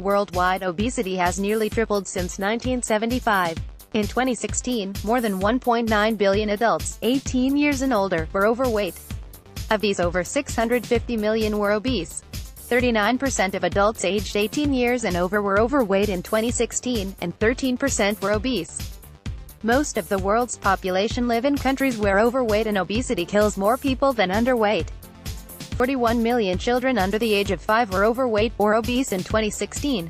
Worldwide obesity has nearly tripled since 1975. In 2016, more than 1.9 billion adults, 18 years and older, were overweight. Of these, over 650 million were obese. 39% of adults aged 18 years and over were overweight in 2016, and 13% were obese. Most of the world's population live in countries where overweight and obesity kills more people than underweight. 41 million children under the age of 5 were overweight or obese in 2016.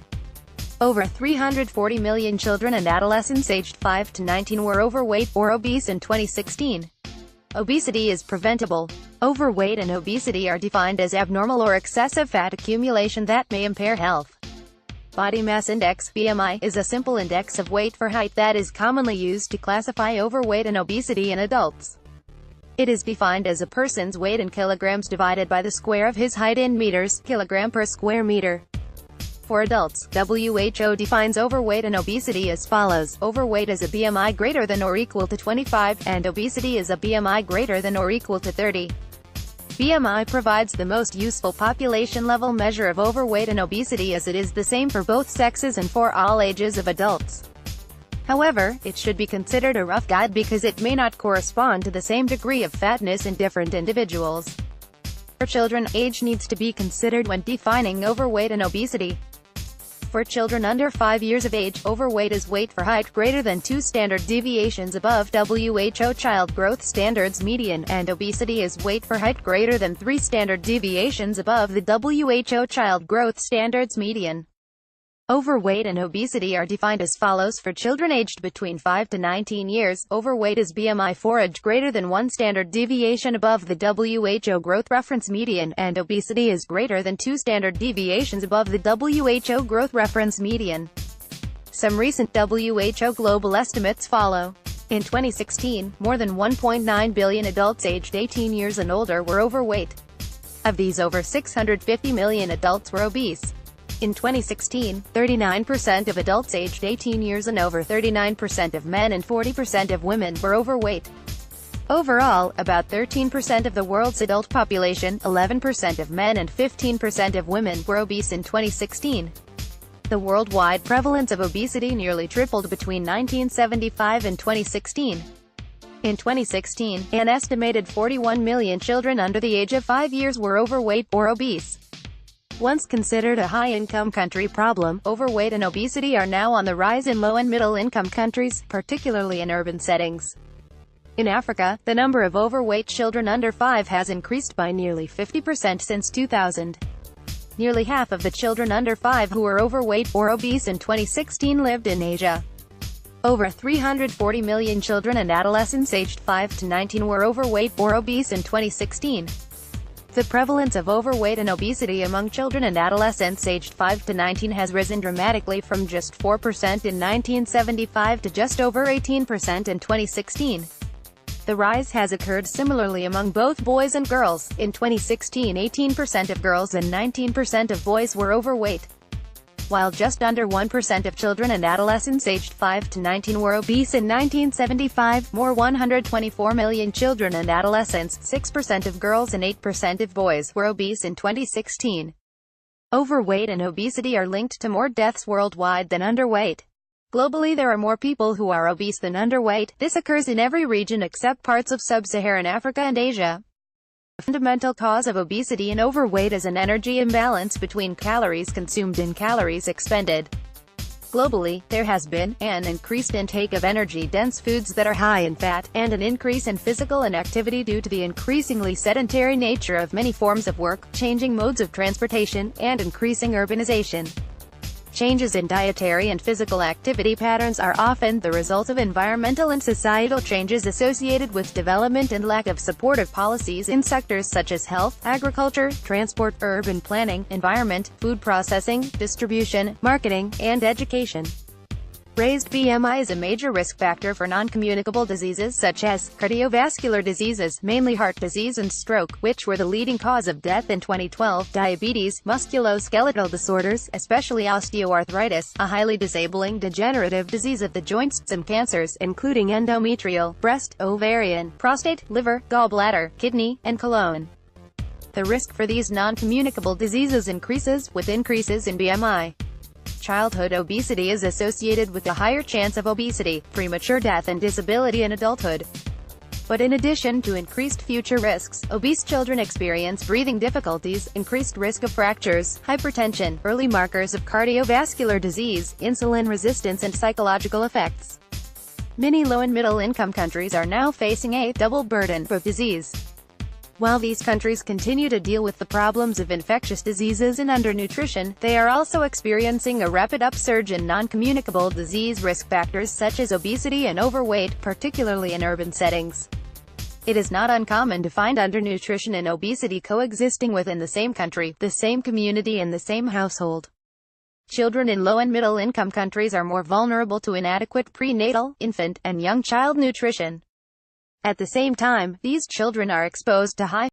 Over 340 million children and adolescents aged 5 to 19 were overweight or obese in 2016. Obesity is preventable. Overweight and obesity are defined as abnormal or excessive fat accumulation that may impair health. Body mass index (BMI) is a simple index of weight for height that is commonly used to classify overweight and obesity in adults. It is defined as a person's weight in kilograms divided by the square of his height in meters, kilogram per square meter. For adults, WHO defines overweight and obesity as follows. Overweight is a BMI greater than or equal to 25, and obesity is a BMI greater than or equal to 30. BMI provides the most useful population-level measure of overweight and obesity as it is the same for both sexes and for all ages of adults. However, it should be considered a rough guide because it may not correspond to the same degree of fatness in different individuals. For children, age needs to be considered when defining overweight and obesity. For children under 5 years of age, overweight is weight for height greater than 2 standard deviations above WHO Child Growth Standards median, and obesity is weight for height greater than 3 standard deviations above the WHO Child Growth Standards median. Overweight and obesity are defined as follows. For children aged between 5 to 19 years, overweight is BMI for age greater than 1 standard deviation above the WHO growth reference median, and obesity is greater than 2 standard deviations above the WHO growth reference median. Some recent WHO global estimates follow. In 2016, more than 1.9 billion adults aged 18 years and older were overweight. Of these, over 650 million adults were obese. In 2016, 39% of adults aged 18 years and over, 39% of men and 40% of women, were overweight. Overall, about 13% of the world's adult population, 11% of men and 15% of women, were obese in 2016. The worldwide prevalence of obesity nearly tripled between 1975 and 2016. In 2016, an estimated 41 million children under the age of 5 years were overweight or obese. Once considered a high-income country problem, overweight and obesity are now on the rise in low- and middle-income countries, particularly in urban settings. In Africa, the number of overweight children under 5 has increased by nearly 50% since 2000. Nearly half of the children under 5 who were overweight or obese in 2016 lived in Asia. Over 340 million children and adolescents aged 5 to 19 were overweight or obese in 2016. The prevalence of overweight and obesity among children and adolescents aged 5 to 19 has risen dramatically from just 4% in 1975 to just over 18% in 2016. The rise has occurred similarly among both boys and girls. In 2016, 18% of girls and 19% of boys were overweight, while just under 1% of children and adolescents aged 5 to 19 were obese in 1975. More 124 million children and adolescents, 6% of girls and 8% of boys, were obese in 2016. Overweight and obesity are linked to more deaths worldwide than underweight. Globally, there are more people who are obese than underweight. This occurs in every region except parts of sub-Saharan Africa and Asia. The fundamental cause of obesity and overweight is an energy imbalance between calories consumed and calories expended. Globally, there has been an increased intake of energy-dense foods that are high in fat, and an increase in physical inactivity due to the increasingly sedentary nature of many forms of work, changing modes of transportation, and increasing urbanization. Changes in dietary and physical activity patterns are often the result of environmental and societal changes associated with development and lack of supportive policies in sectors such as health, agriculture, transport, urban planning, environment, food processing, distribution, marketing, and education. Raised BMI is a major risk factor for non-communicable diseases such as cardiovascular diseases, mainly heart disease and stroke, which were the leading cause of death in 2012, diabetes, musculoskeletal disorders, especially osteoarthritis, a highly disabling degenerative disease of the joints, some cancers, including endometrial, breast, ovarian, prostate, liver, gallbladder, kidney, and colon. The risk for these non-communicable diseases increases with increases in BMI. Childhood obesity is associated with a higher chance of obesity, premature death and disability in adulthood. But in addition to increased future risks, obese children experience breathing difficulties, increased risk of fractures, hypertension, early markers of cardiovascular disease, insulin resistance and psychological effects. Many low- and middle-income countries are now facing a double burden of disease. While these countries continue to deal with the problems of infectious diseases and undernutrition, they are also experiencing a rapid upsurge in non-communicable disease risk factors such as obesity and overweight, particularly in urban settings. It is not uncommon to find undernutrition and obesity coexisting within the same country, the same community and the same household. Children in low- and middle-income countries are more vulnerable to inadequate prenatal, infant, and young child nutrition. At the same time, these children are exposed to high